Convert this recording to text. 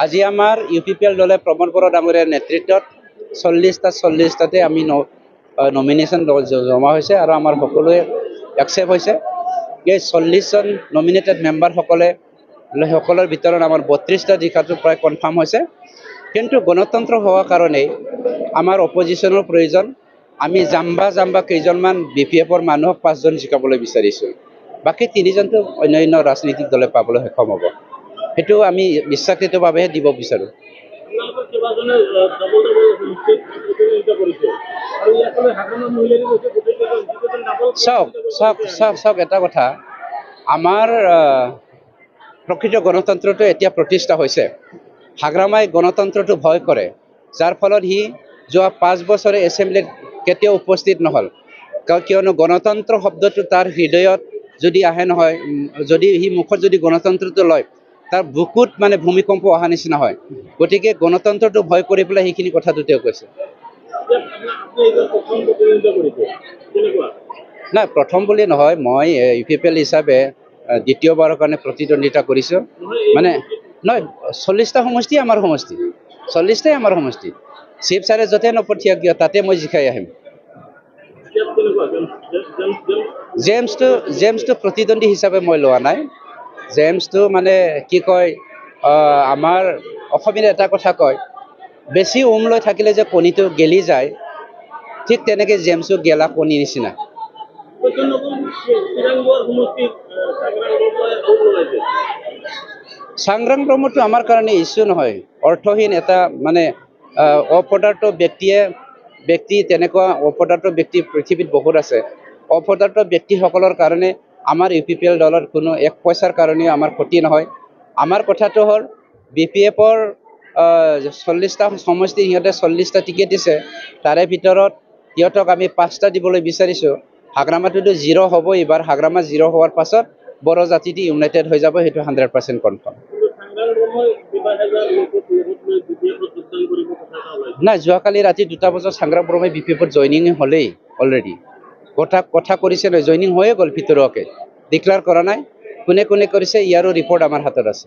আজি আমাৰ UPPL দলে প্ৰমোদ বড়ো ডাঙৰীয়াৰ নেতৃত্বত 40টাতে আমি নমিনেশ্যন জমা হৈছে আৰু আমাৰ সকলোৱে একচেপ্ট হৈছে। এই 40জন নমিনেটেড মেম্বাৰসকলৰ ভিতৰত আমাৰ 32টা জিকাটো প্ৰায় কনফাৰ্ম হৈছে। কিন্তু গণতন্ত্ৰ হোৱাৰ কাৰণে আমাৰ অপজিশ্যনৰ প্ৰয়োজন। আমি জাম্বা কেইজনমান BPFৰ মানুহক 5জন জিকাবলৈ বিচাৰিছোঁ। বাকী 3জনটো অন্যান্য ৰাজনৈতিক দলে পাবলৈ সক্ষম হ'ব। সেইটো আমি বিশ্বাসিতভাৱে দিব বিচাৰোঁ। চাওক এটা কথা, আমাৰ প্ৰকৃত গণতন্ত্ৰটো এতিয়া প্ৰতিষ্ঠা হৈছে। হাগ্ৰামাই গণতন্ত্ৰটো ভয় কৰে, যাৰ ফলত সি যোৱা 5 বছৰে এছেম্বলিত কেতিয়াও উপস্থিত নহ'ল। কিয়নো গণতন্ত্ৰ শব্দটো তাৰ হৃদয়ত যদি আহে নহয়, যদি সি মুখত যদি গণতন্ত্ৰটো লয়, তাৰ বুকুত মানে ভূমিকম্প অহা নিচিনা হয়। গতিকে গণতন্ত্ৰটো ভয় কৰি পেলাই সেইখিনি কথাটো তেওঁ কৈছে। নাই, প্ৰথম বুলি নহয়, মই UPPL হিচাপে দ্বিতীয়বাৰৰ কাৰণে প্ৰতিদ্বন্দ্বিতা কৰিছোঁ। মানে নহয়, 40টা সমষ্টি আমাৰ সমষ্টি, 40টাই আমাৰ সমষ্টি। চিফ ছাৰে য'তে নপঠিয়াক কিয় তাতে মই জিকাই আহিম। জেমছটো প্ৰতিদ্বন্দ্বী হিচাপে মই লোৱা নাই। জেমছটো মানে কি কয়, আমাৰ অসমীয়াত এটা কথা কয়, বেছি লৈ থাকিলে যে কণীটো গেলি যায়, ঠিক তেনেকৈ জেমছো গেলা কণী নিচিনা। চাংগ্ৰাম ব্ৰহ্মটো আমাৰ কাৰণে ইছ্যু নহয়। অৰ্থহীন এটা মানে অপদাৰ্থ ব্যক্তি তেনেকুৱা অপদাৰ্থ ব্যক্তি পৃথিৱীত বহুত আছে। অপদাৰ্থ ব্যক্তিসকলৰ কাৰণে আমাৰ UPPL দলত কোনো 1 পইচাৰ কাৰণেও আমাৰ ক্ষতি নহয়। আমাৰ কথাটো হ'ল BPFৰ 40টা সমষ্টি, সিহঁতে 40টা টিকেট দিছে। তাৰে ভিতৰত সিহঁতক আমি 5টা দিবলৈ বিচাৰিছোঁ। হাগ্ৰামাটোতো 0 হ'ব এইবাৰ। হাগ্ৰামা 0 হোৱাৰ পাছত বড়ো জাতিটো ইউনাইটেড হৈ যাব, সেইটো 100% কনফাৰ্ম। নাই, যোৱাকালি ৰাতি 2টা বজাত চাংগ্ৰাম ব্ৰহ্মই BPFত জইনিং হ'লেই অলৰেডি। কথা কৰিছে নহয়, জইনিং হৈয়ে গ'ল ভিতৰুৱাকৈ, ডিক্লেয়াৰ কৰা নাই। কোনে কৰিছে ইয়াৰো ৰিপৰ্ট আমাৰ হাতত আছে।